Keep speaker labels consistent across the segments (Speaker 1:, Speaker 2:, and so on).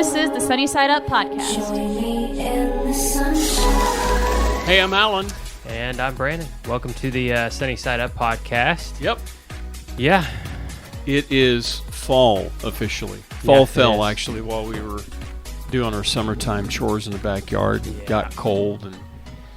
Speaker 1: This is the Sunny Side Up podcast.
Speaker 2: Hey, I'm Alan.
Speaker 3: And I'm Brandon. Welcome to the Sunny Side Up podcast.
Speaker 2: Yep.
Speaker 3: Yeah.
Speaker 2: It is fall officially. Fall fell actually while we were doing our summertime chores in the backyard and got cold and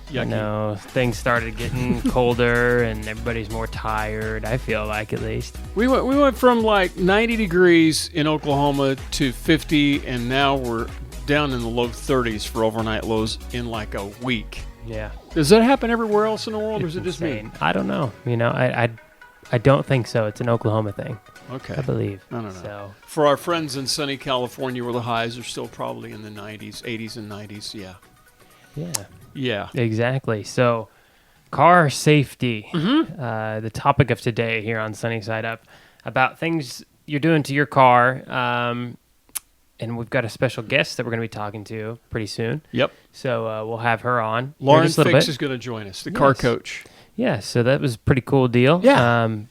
Speaker 2: yucky.
Speaker 3: I know, things started getting colder and everybody's more tired, I feel like, at least.
Speaker 2: We went from like 90 degrees in Oklahoma to 50, and now we're down in the low 30s for overnight lows in like a week.
Speaker 3: Yeah.
Speaker 2: Does that happen everywhere else in the world, or is it just me?
Speaker 3: I don't know. You know, I don't think so. It's an Oklahoma thing.
Speaker 2: Okay.
Speaker 3: I believe.
Speaker 2: I don't know.
Speaker 3: So.
Speaker 2: For our friends in sunny California where the highs are still probably in the 90s, 80s and 90s, yeah.
Speaker 3: Yeah.
Speaker 2: Yeah.
Speaker 3: Exactly. So, car safety, the topic of today here on Sunny Side Up, about things you're doing to your car. And we've got a special guest that we're going to be talking to pretty soon.
Speaker 2: Yep.
Speaker 3: So we'll have her on.
Speaker 2: Lauren Fix is going to join us, the car coach.
Speaker 3: Yeah, so that was a pretty cool deal.
Speaker 2: Yeah.
Speaker 3: And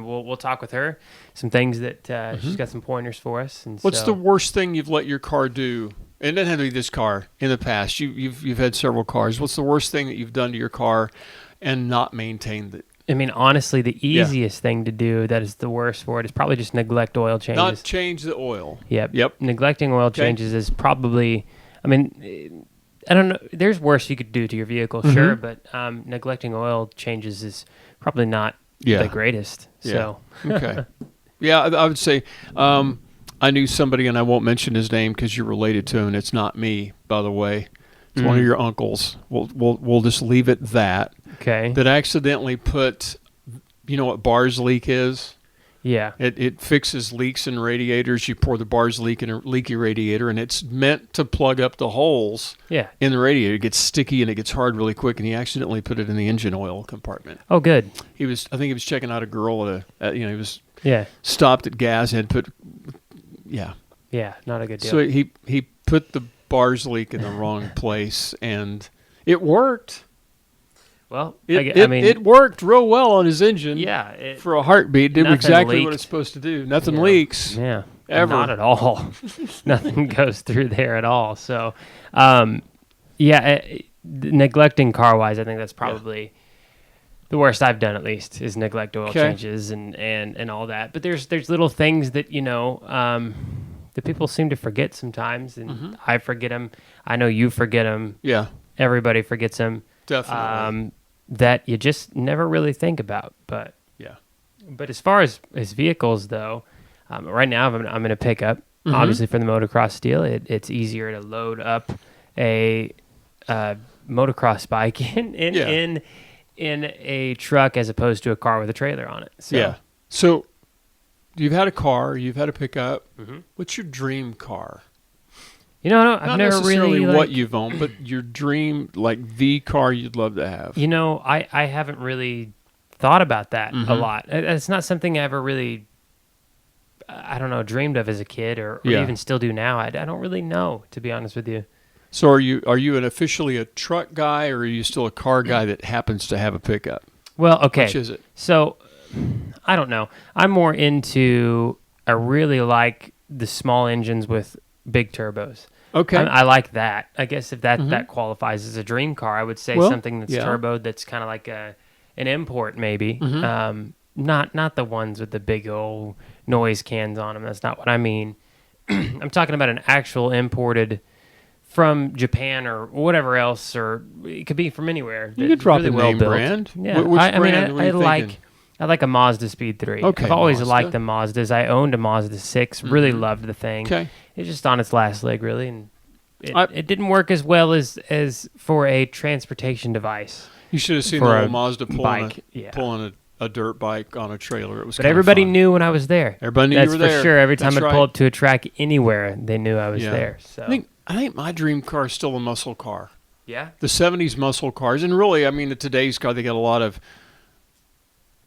Speaker 3: we'll talk with her. Some things that she's got some pointers for us. And
Speaker 2: what's the worst thing you've let your car do? And it doesn't have to be this car. In the past, you've had several cars. What's the worst thing that you've done to your car and not maintained it?
Speaker 3: I mean, honestly, the easiest thing to do that is the worst for it is probably just neglect oil changes.
Speaker 2: Not change the oil.
Speaker 3: Yep. Neglecting oil changes is probably, I mean, I don't know. There's worse you could do to your vehicle, sure, but neglecting oil changes is probably not the greatest. So.
Speaker 2: Okay. Yeah, I would say I knew somebody, and I won't mention his name because you're related to him, and it's not me, by the way. It's one of your uncles. We'll just leave it that.
Speaker 3: Okay.
Speaker 2: That accidentally put, you know what bars leak is?
Speaker 3: Yeah.
Speaker 2: It fixes leaks in radiators. You pour the bars leak in a leaky radiator, and it's meant to plug up the holes in the radiator. It gets sticky and it gets hard really quick, and he accidentally put it in the engine oil compartment.
Speaker 3: Oh, good.
Speaker 2: I think he was checking out a girl he was stopped at gas and put
Speaker 3: Yeah, not a good deal.
Speaker 2: So he put the bars leak in the wrong place, and it worked.
Speaker 3: Well,
Speaker 2: it worked real well on his engine.
Speaker 3: Yeah.
Speaker 2: For a heartbeat, did exactly what it's supposed to do. Nothing leaks.
Speaker 3: Yeah.
Speaker 2: Ever.
Speaker 3: Not at all. Nothing goes through there at all. So, neglecting car-wise, I think that's probably the worst I've done, at least, is neglect oil changes and all that. But there's little things that, that people seem to forget sometimes, and I forget them. I know you forget them.
Speaker 2: Yeah.
Speaker 3: Everybody forgets them.
Speaker 2: Definitely.
Speaker 3: That you just never really think about. But as far as vehicles, though, right now I'm in a pickup. Obviously, for the motocross deal, it's easier to load up a motocross bike in a truck as opposed to a car with a trailer on it.
Speaker 2: So you've had a car, you've had a pickup. What's your dream car?
Speaker 3: I've
Speaker 2: Not
Speaker 3: never
Speaker 2: necessarily
Speaker 3: really
Speaker 2: what you've owned, but your dream, like the car you'd love to have.
Speaker 3: I haven't really thought about that a lot. It's not something I ever really, dreamed of as a kid or even still do now. I don't really know, to be honest with you.
Speaker 2: So are you officially a truck guy, or are you still a car guy that happens to have a pickup?
Speaker 3: Well, okay.
Speaker 2: Which is it?
Speaker 3: So I don't know. I'm more into, I really like the small engines with big turbos.
Speaker 2: Okay.
Speaker 3: I like that. I guess if that qualifies as a dream car, I would say something that's turboed, that's kind of like an import maybe. Not the ones with the big old noise cans on them. That's not what I mean. I'm talking about an actual imported from Japan or whatever else, or it could be from anywhere.
Speaker 2: You could drop
Speaker 3: really
Speaker 2: a name
Speaker 3: built.
Speaker 2: brand.
Speaker 3: Yeah.
Speaker 2: Which brand were you thinking?
Speaker 3: I like a Mazda Speed 3.
Speaker 2: Okay,
Speaker 3: I've always
Speaker 2: Mazda.
Speaker 3: liked the Mazdas. I owned a Mazda 6. Really loved the thing.
Speaker 2: Okay.
Speaker 3: It's just on its last leg, really, and it didn't work as well as for a transportation device.
Speaker 2: You should have seen the old Mazda pulling a dirt bike on a trailer. It was.
Speaker 3: But everybody knew when I was there.
Speaker 2: Everybody knew you were there.
Speaker 3: That's for sure. Every time I'd pull up to a track anywhere, they knew I was there. So
Speaker 2: I think my dream car is still a muscle car.
Speaker 3: Yeah.
Speaker 2: The 70s muscle cars, and really, I mean, today's car, they got a lot of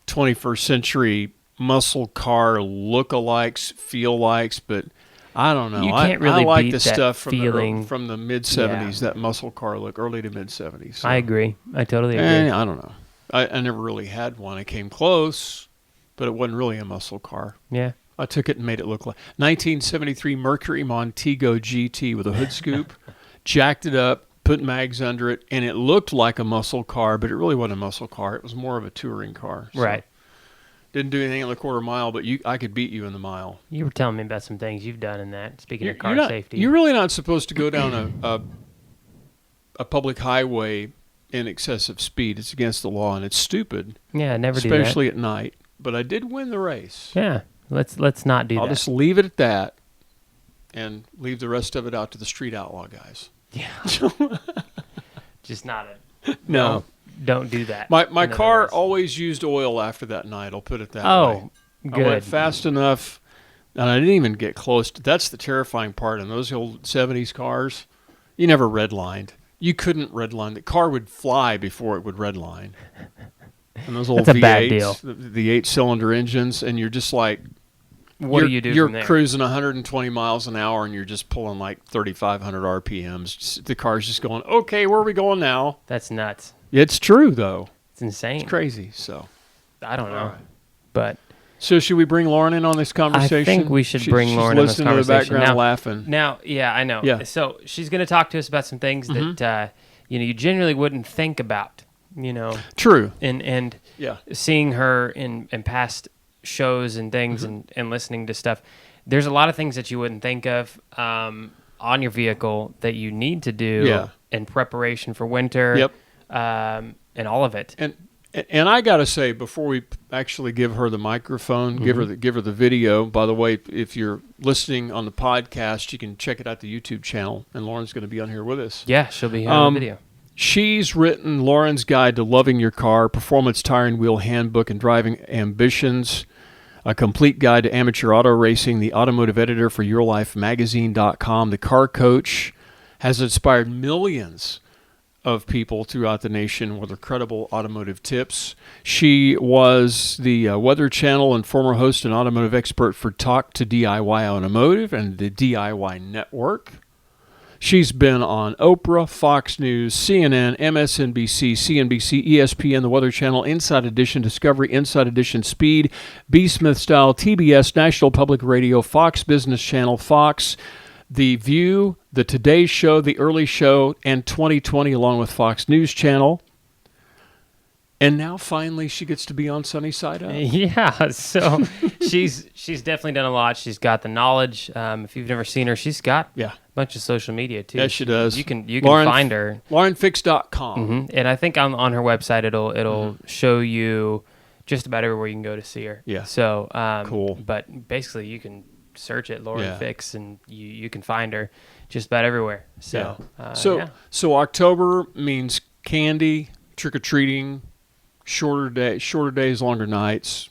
Speaker 2: 21st century muscle car look-alikes, feel-likes, but I don't know.
Speaker 3: You can't really
Speaker 2: I like
Speaker 3: beat
Speaker 2: the
Speaker 3: that
Speaker 2: stuff
Speaker 3: feeling.
Speaker 2: from the mid-'70s, that muscle car look, early to mid-'70s. So.
Speaker 3: I agree. I totally agree.
Speaker 2: I don't know. I never really had one. I came close, but it wasn't really a muscle car.
Speaker 3: Yeah.
Speaker 2: I took it and made it look like 1973 Mercury Montego GT with a hood scoop, jacked it up, put mags under it, and it looked like a muscle car, but it really wasn't a muscle car. It was more of a touring car. So
Speaker 3: right.
Speaker 2: Didn't do anything in the quarter mile, but I could beat you in the mile.
Speaker 3: You were telling me about some things you've done in that. Speaking of car safety,
Speaker 2: you're really not supposed to go down a public highway in excessive speed. It's against the law, and it's stupid.
Speaker 3: Yeah, never do that.
Speaker 2: Especially at night. But I did win the race.
Speaker 3: Yeah, let's not do that.
Speaker 2: I'll just leave it at that, and leave the rest of it out to the street outlaw guys.
Speaker 3: Yeah, just not a
Speaker 2: no.
Speaker 3: Don't do that.
Speaker 2: My car always used oil after that night. I'll put it that way.
Speaker 3: Oh, good.
Speaker 2: I went fast enough, and I didn't even get close. That's the terrifying part. In those old 70s cars, you never redlined. You couldn't redline. The car would fly before it would redline. And those old
Speaker 3: That's a
Speaker 2: V8s,
Speaker 3: bad deal.
Speaker 2: the 8-cylinder engines, and you're just like,
Speaker 3: what do you do
Speaker 2: You're
Speaker 3: from there?
Speaker 2: cruising 120 miles an hour, and you're just pulling like 3,500 RPMs. The car's just going, okay, where are we going now?
Speaker 3: That's nuts.
Speaker 2: It's true, though.
Speaker 3: It's insane.
Speaker 2: It's crazy. So
Speaker 3: I don't know,
Speaker 2: right.
Speaker 3: but
Speaker 2: so should we bring Lauren in on this conversation?
Speaker 3: I think we should bring Lauren in on this
Speaker 2: conversation. She's listening to the background
Speaker 3: now,
Speaker 2: laughing.
Speaker 3: Now, yeah, I know.
Speaker 2: Yeah.
Speaker 3: So she's going to talk to us about some things that you generally wouldn't think about.
Speaker 2: True.
Speaker 3: And
Speaker 2: yeah,
Speaker 3: seeing her in past shows and things and listening to stuff, there's a lot of things that you wouldn't think of on your vehicle that you need to do in preparation for winter.
Speaker 2: Yep.
Speaker 3: And all of it.
Speaker 2: And I got to say, before we actually give her the microphone, give her the video. By the way, if you're listening on the podcast, you can check it out the YouTube channel, and Lauren's going to be on here with us.
Speaker 3: Yeah, she'll be here on the video.
Speaker 2: She's written Lauren's Guide to Loving Your Car, Performance Tire and Wheel Handbook and Driving Ambitions, a complete guide to amateur auto racing, the automotive editor for YourLifeMagazine.com. The Car Coach has inspired millions of people throughout the nation with her credible automotive tips. She was the Weather Channel and former host and automotive expert for Talk to DIY Automotive and the DIY Network. She's been on Oprah, Fox News, CNN, MSNBC, CNBC, ESPN, the Weather Channel, Inside Edition, Discovery, Inside Edition, Speed, B. Smith Style, TBS, National Public Radio, Fox Business Channel, Fox, The View, The Today Show, The Early Show, and 2020, along with Fox News Channel. And now, finally, she gets to be on Sunny Side Up.
Speaker 3: Yeah, so she's definitely done a lot. She's got the knowledge. If you've never seen her, she's got a bunch of social media, too.
Speaker 2: Yes, she does.
Speaker 3: You can find her.
Speaker 2: LaurenFix.com.
Speaker 3: And I think on her website, it'll show you just about everywhere you can go to see her.
Speaker 2: Yeah.
Speaker 3: So
Speaker 2: cool.
Speaker 3: But basically, you can search it, Lauren Fix, and you can find her just about everywhere. So
Speaker 2: so October means candy, trick-or-treating, shorter days, longer nights,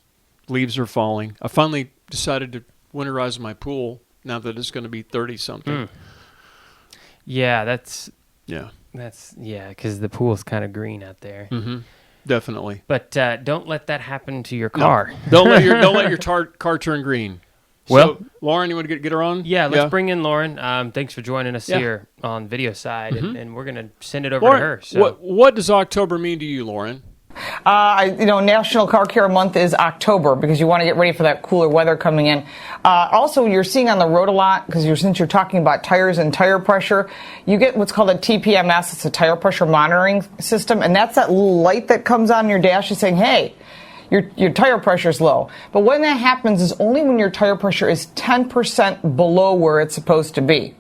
Speaker 2: leaves are falling. I finally decided to winterize my pool now that it's going to be 30-something.
Speaker 3: Yeah, that's because the pool's kind of green out there.
Speaker 2: Mm-hmm. Definitely.
Speaker 3: But don't let that happen to your car.
Speaker 2: No. Don't let your car turn green.
Speaker 3: Well,
Speaker 2: so, Lauren, you want to get her on?
Speaker 3: Yeah, let's bring in Lauren. Thanks for joining us here on Video Side, and we're going to send it over to her. So.
Speaker 2: What does October mean to you, Lauren?
Speaker 4: National Car Care Month is October because you want to get ready for that cooler weather coming in. Also, you're seeing on the road a lot because since you're talking about tires and tire pressure, you get what's called a TPMS. It's a tire pressure monitoring system, and that's that little light that comes on your dash is saying, hey, your tire pressure is low. But when that happens is only when your tire pressure is 10% below where it's supposed to be.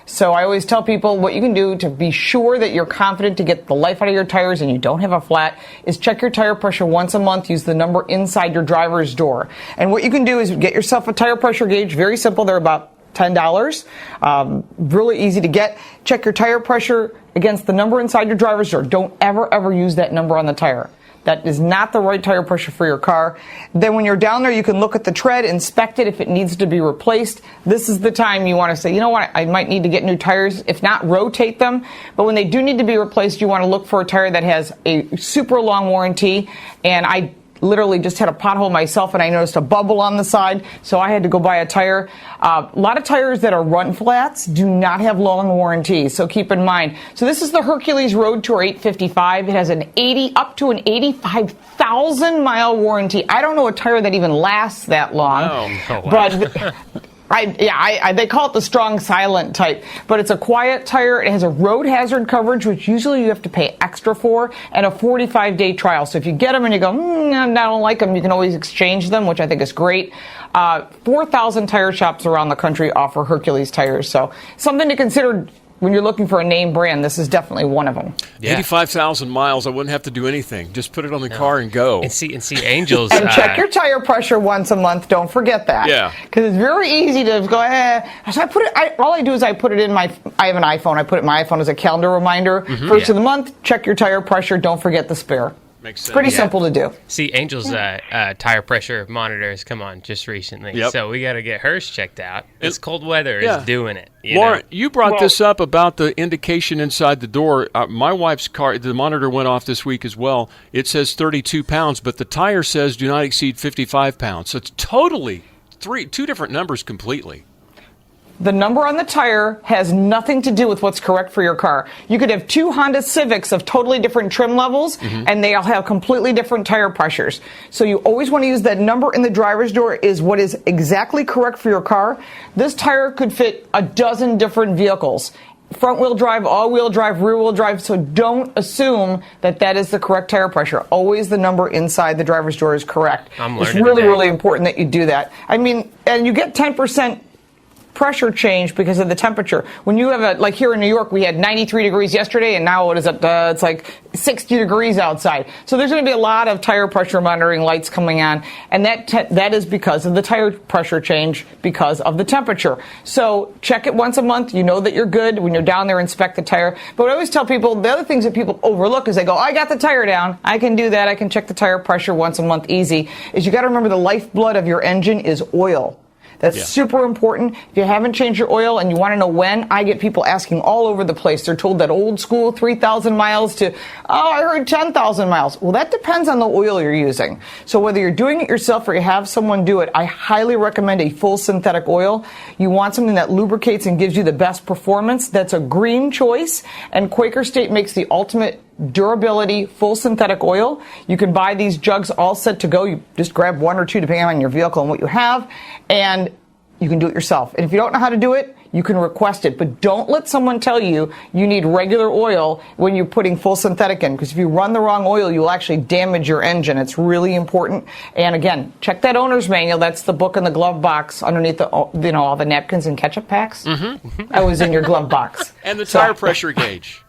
Speaker 4: So I always tell people what you can do to be sure that you're confident to get the life out of your tires and you don't have a flat is check your tire pressure once a month. Use the number inside your driver's door. And what you can do is get yourself a tire pressure gauge. Very simple. They're about $10. Really easy to get. Check your tire pressure against the number inside your driver's door. Don't ever use that number on the tire. That is not the right tire pressure for your car. Then when you're down there, you can look at the tread, inspect it if it needs to be replaced. This is the time you want to say, you know what, I might need to get new tires. If not, rotate them. But when they do need to be replaced, you want to look for a tire that has a super long warranty. And I literally just had a pothole myself, and I noticed a bubble on the side, so I had to go buy a tire. A lot of tires that are run flats do not have long warranties, so keep in mind. So this is the Hercules Road Tour 855. It has up to an 85,000 mile warranty. I don't know a tire that even lasts that long, but they call it the strong silent type, but it's a quiet tire. It has a road hazard coverage, which usually you have to pay extra for, and a 45-day trial. So if you get them and you go, I don't like them, you can always exchange them, which I think is great. 4,000 tire shops around the country offer Hercules tires, so something to consider when you're looking for a name brand. This is definitely one of them.
Speaker 2: Yeah. 85,000 miles, I wouldn't have to do anything. Just put it on the car and go.
Speaker 3: And see Angels.
Speaker 4: And check your tire pressure once a month. Don't forget that.
Speaker 2: Yeah.
Speaker 4: Because it's very easy to go, So all I do is I put it in I have an iPhone. I put it in my iPhone as a calendar reminder. First of the month, check your tire pressure. Don't forget the spare.
Speaker 2: Makes sense.
Speaker 4: Pretty simple to do.
Speaker 3: See, Angel's tire pressure monitor has come on just recently, so we got to get hers checked out. This cold weather is doing it.
Speaker 2: Lauren, you brought this up about the indication inside the door. My wife's car, the monitor went off this week as well. It says 32 pounds, but the tire says do not exceed 55 pounds. So it's totally two different numbers completely.
Speaker 4: The number on the tire has nothing to do with what's correct for your car. You could have two Honda Civics of totally different trim levels, and they'll have completely different tire pressures. So you always want to use that number in the driver's door is what is exactly correct for your car. This tire could fit a dozen different vehicles. Front-wheel drive, all-wheel drive, rear-wheel drive, so don't assume that is the correct tire pressure. Always the number inside the driver's door is correct. It's really, really important that you do that. I mean, and you get 10% pressure change because of the temperature. When you have like here in New York, we had 93 degrees yesterday, and now it's like 60 degrees outside. So there's going to be a lot of tire pressure monitoring lights coming on, and that is because of the tire pressure change because of the temperature. So check it once a month. You know that you're good. When you're down there, inspect the tire. But what I always tell people, the other things that people overlook is they go, I got the tire down. I can do that. I can check the tire pressure once a month easy. Is you got to remember the lifeblood of your engine is oil. That's super important. If you haven't changed your oil and you want to know when, I get people asking all over the place. They're told that old school 3,000 miles to, I heard 10,000 miles. Well, that depends on the oil you're using. So whether you're doing it yourself or you have someone do it, I highly recommend a full synthetic oil. You want something that lubricates and gives you the best performance. That's a green choice, and Quaker State makes the ultimate durability full synthetic oil. You can buy these jugs all set to go. You just grab one or two depending on your vehicle and what you have, and you can do it yourself. And if you don't know how to do it, you can request it, but don't let someone tell you need regular oil when you're putting full synthetic in, because if you run the wrong oil, you'll actually damage your engine. It's really important. And again, check that owner's manual. That's the book in the glove box underneath all the napkins and ketchup packs. I was in your glove box.
Speaker 2: And the tire pressure gauge.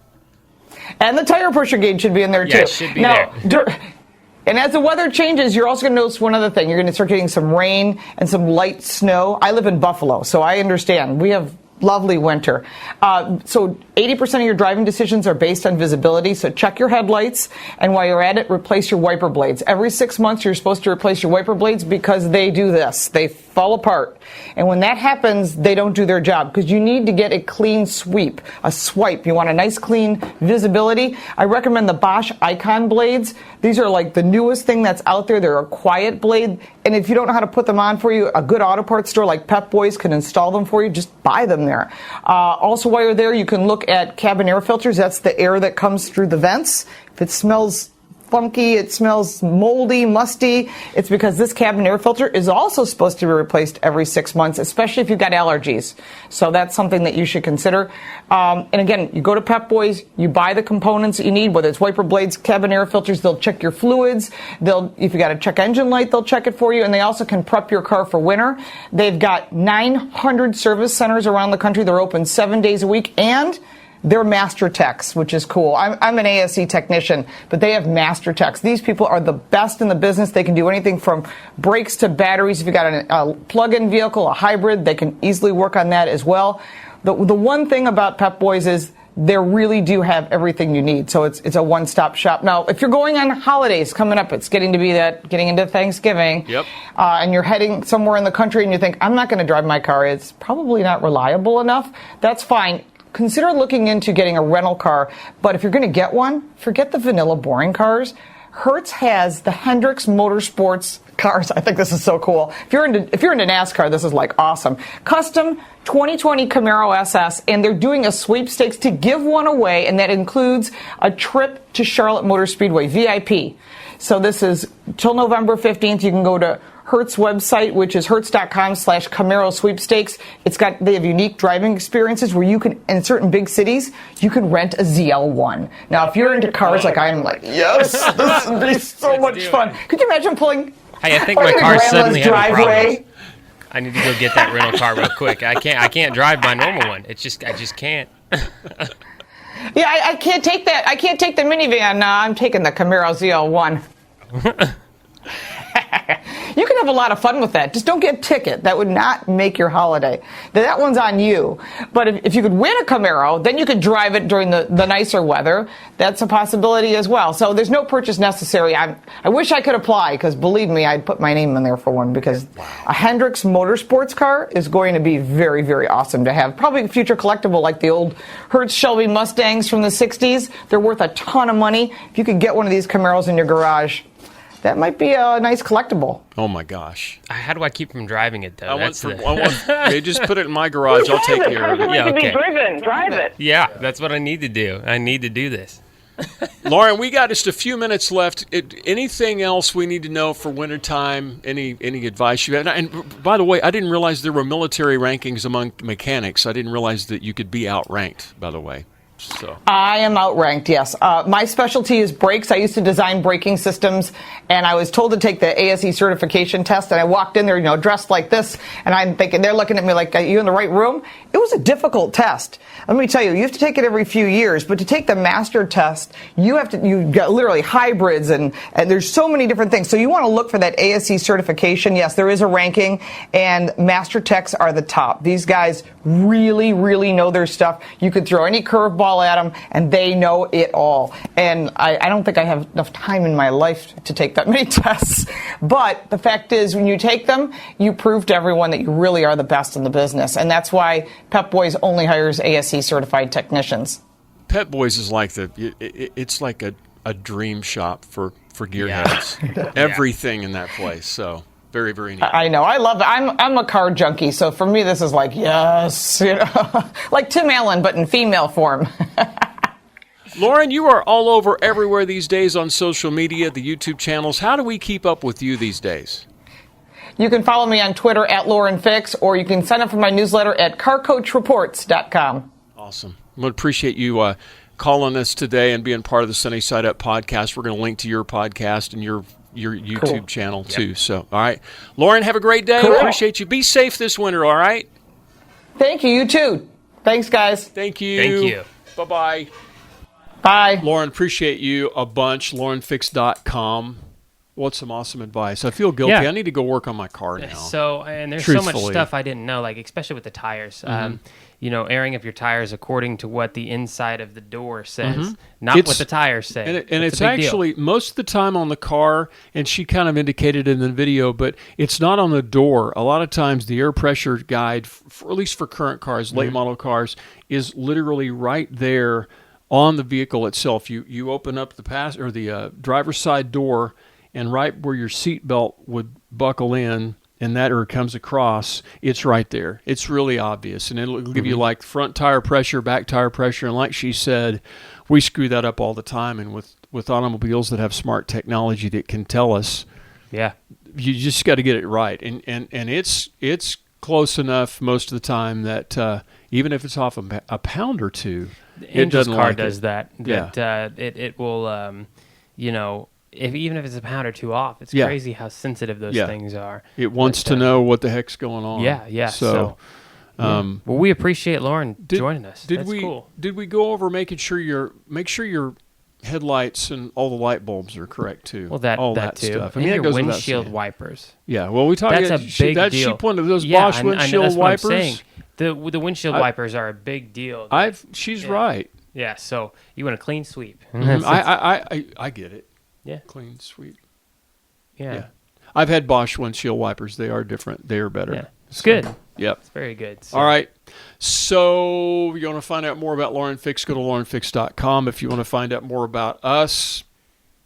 Speaker 4: And the tire pressure gauge should be in there, too.
Speaker 3: Yeah, it should be there.
Speaker 4: And as the weather changes, you're also going to notice one other thing. You're going to start getting some rain and some light snow. I live in Buffalo, so I understand. We have lovely winter. So 80% of your driving decisions are based on visibility, so check your headlights, and while you're at it, replace your wiper blades. Every 6 months, you're supposed to replace your wiper blades because they do this. They fall apart. And when that happens, they don't do their job, because you need to get a clean sweep, a swipe. You want a nice, clean visibility. I recommend the Bosch Icon blades. These are like the newest thing that's out there. They're a quiet blade, and if you don't know how to put them on for you, a good auto parts store like Pep Boys can install them for you. Just buy them there. Also, while you're there, you can look at cabin air filters. That's the air that comes through the vents. If it smells funky, it smells moldy, musty, it's because this cabin air filter is also supposed to be replaced every 6 months, especially if you've got allergies. So that's something that you should consider. And again, you go to Pep Boys, you buy the components that you need, whether it's wiper blades, cabin air filters, they'll check your fluids. If you got a check engine light, they'll check it for you, and they also can prep your car for winter. They've got 900 service centers around the country. They're open 7 days a week, and they're master techs, which is cool. I'm an ASE technician, but they have master techs. These people are the best in the business. They can do anything from brakes to batteries. If you got a plug-in vehicle, a hybrid, they can easily work on that as well. The one thing about Pep Boys is they really do have everything you need. So it's a one-stop shop. Now, if you're going on holidays coming up, it's getting into Thanksgiving.
Speaker 2: Yep.
Speaker 4: And you're heading somewhere in the country and you think, I'm not going to drive my car. It's probably not reliable enough. That's fine. Consider looking into getting a rental car, but if you're going to get one, forget the vanilla boring cars. Hertz has the Hendricks Motorsports cars. I think this is so cool. If you're into NASCAR, this is like awesome. Custom 2020 Camaro SS, and they're doing a sweepstakes to give one away, and that includes a trip to Charlotte Motor Speedway, VIP. So this is till November 15th. You can go to Hertz website, which is hertz.com/Camaro sweepstakes. They have unique driving experiences where you can, in certain big cities, you can rent a ZL1. Now, if you're into cars like I'm like, yes, this would be so much fun. Could you imagine pulling?
Speaker 3: Hey, I think my car's suddenly having problems. I need to go get that rental car real quick. I can't drive my normal one. I just can't.
Speaker 4: Yeah, I can't take that. I can't take the minivan. I'm taking the Camaro ZL1. You can have a lot of fun with that. Just don't get a ticket. That would not make your holiday. That one's on you. But if you could win a Camaro, then you could drive it during the nicer weather. That's a possibility as well. So there's no purchase necessary. I wish I could apply, because believe me, I'd put my name in there for one, because a Hendricks Motorsports car is going to be very, very awesome to have. Probably a future collectible like the old Hertz Shelby Mustangs from the 60s. They're worth a ton of money. If you could get one of these Camaros in your garage, that might be a nice collectible.
Speaker 2: Oh, my gosh.
Speaker 3: How do I keep from driving it, though?
Speaker 2: They just put it in my garage. I'll take care of it.
Speaker 4: Yeah, okay. Drive it.
Speaker 3: Yeah, that's what I need to do. I need to do this.
Speaker 2: Lauren, we got just a few minutes left. Anything else we need to know for wintertime? Any advice you have? And by the way, I didn't realize there were military rankings among mechanics. I didn't realize that you could be outranked, by the way. So. I
Speaker 4: am outranked, yes. My specialty is brakes. I used to design braking systems, and I was told to take the ASE certification test, and I walked in there, dressed like this, and I'm thinking, they're looking at me like, are you in the right room? It was a difficult test. Let me tell you, you have to take it every few years, but to take the master test, you've got literally hybrids, and there's so many different things. So you want to look for that ASE certification. Yes, there is a ranking, and master techs are the top. These guys really, really know their stuff. You could throw any curveball at them, and they know it all. And I don't think I have enough time in my life to take that many tests. But the fact is, when you take them, you prove to everyone that you really are the best in the business. And that's why Pep Boys only hires ASE certified technicians.
Speaker 2: Pep Boys is like it's like a dream shop for gearheads. Everything in that place. So very, very neat.
Speaker 4: I know. I love it. I'm a car junkie, so for me this is like, yes, like Tim Allen, but in female form.
Speaker 2: Lauren, you are all over everywhere these days on social media, the YouTube channels. How do we keep up with you these days?
Speaker 4: You can follow me on Twitter at Lauren Fix, or you can sign up for my newsletter at carcoachreports.com.
Speaker 2: Awesome. I appreciate you calling us today and being part of the Sunny Side Up podcast. We're going to link to your podcast and your YouTube channel too. So, all right. Lauren, have a great day. Cool. Appreciate you. Be safe this winter, all right?
Speaker 4: Thank you. You too. Thanks, guys.
Speaker 2: Thank you.
Speaker 3: Thank you.
Speaker 2: Bye-bye.
Speaker 4: Bye.
Speaker 2: Lauren, appreciate you a bunch. LaurenFix.com. What's some awesome advice? I feel guilty. I need to go work on my car now.
Speaker 3: So, and there's so much stuff I didn't know, like especially with the tires. Airing up your tires according to what the inside of the door says, not what the tires say.
Speaker 2: And it's actually most of the time on the car, and she kind of indicated in the video, but it's not on the door. A lot of times the air pressure guide, at least for current cars, late model cars, is literally right there on the vehicle itself. You open up the driver's side door, and right where your seatbelt would buckle in, and that comes across, it's right there. It's really obvious. And it'll give you like front tire pressure, back tire pressure. And like she said, we screw that up all the time. And with automobiles that have smart technology that can tell us, you just got to get it right. And it's close enough most of the time that even if it's off a pound or two,
Speaker 3: Angel's car does that. It will, even if it's a pound or two off, it's crazy how sensitive those things are.
Speaker 2: It wants to know what the heck's going on.
Speaker 3: Yeah. So well, we appreciate Lauren joining us. That's cool.
Speaker 2: Did we go over make sure your headlights and all the light bulbs are correct too?
Speaker 3: Well, that too.
Speaker 2: Stuff.
Speaker 3: I mean, your windshield wipers.
Speaker 2: Yeah. Well, we talked.
Speaker 3: That's a big deal.
Speaker 2: She pointed those Bosch windshield
Speaker 3: that's
Speaker 2: wipers.
Speaker 3: What I'm saying. The windshield wipers are a big deal.
Speaker 2: She's right.
Speaker 3: Yeah. So you want a clean sweep.
Speaker 2: I get it.
Speaker 3: Yeah.
Speaker 2: Clean sweep.
Speaker 3: Yeah.
Speaker 2: I've had Bosch windshield wipers. They are different. They are better.
Speaker 3: Yeah. It's good.
Speaker 2: Yep.
Speaker 3: It's very good. So.
Speaker 2: All right. So you want to find out more about Lauren Fix, go to laurenfix.com. If you want to find out more about us,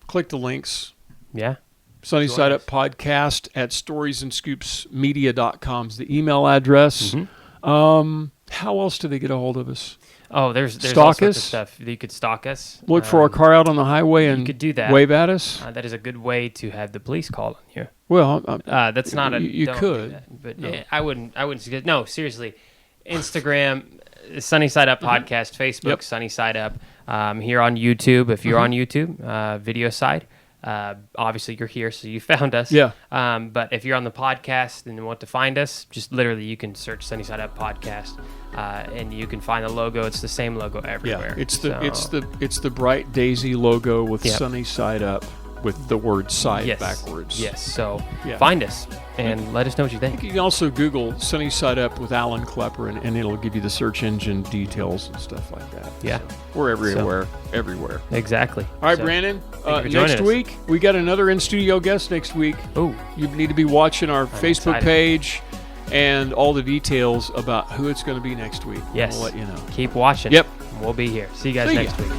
Speaker 2: Click the links.
Speaker 3: Yeah.
Speaker 2: Sunny Side Up Podcast at storiesandscoopsmedia.com is the email address. Mm-hmm. How else do they get a hold of us?
Speaker 3: Oh, there's all sorts of stuff. You could stalk us.
Speaker 2: Look for our car out on the highway and
Speaker 3: you could do that.
Speaker 2: Wave at us.
Speaker 3: That is a good way to have the police call on you.
Speaker 2: Well,
Speaker 3: that's not a.
Speaker 2: You could,
Speaker 3: that, but no. I wouldn't suggest. No, seriously. Instagram, Sunny Side Up Podcast. Facebook, Sunny Side Up. Here on YouTube, if you're on YouTube, video side. Obviously, you're here, so you found us.
Speaker 2: Yeah.
Speaker 3: But if you're on the podcast and want to find us, just literally you can search Sunny Side Up Podcast, and you can find the logo. It's the same logo everywhere.
Speaker 2: Yeah, it's the bright daisy logo with Sunny Side Up with the word side backwards.
Speaker 3: Yes. So find us and let us know what you think.
Speaker 2: You can also Google Sunny Side Up with Alan Klepper, and it'll give you the search engine details and stuff like that.
Speaker 3: Yeah.
Speaker 2: So we're everywhere.
Speaker 3: Exactly.
Speaker 2: All right, Brandon. Next week, we got another in-studio guest next week.
Speaker 3: Oh.
Speaker 2: You need to be watching our Facebook page and all the details about who it's going to be next week.
Speaker 3: Yes.
Speaker 2: We'll let you know.
Speaker 3: Keep watching.
Speaker 2: Yep.
Speaker 3: We'll be here. See you guys next week.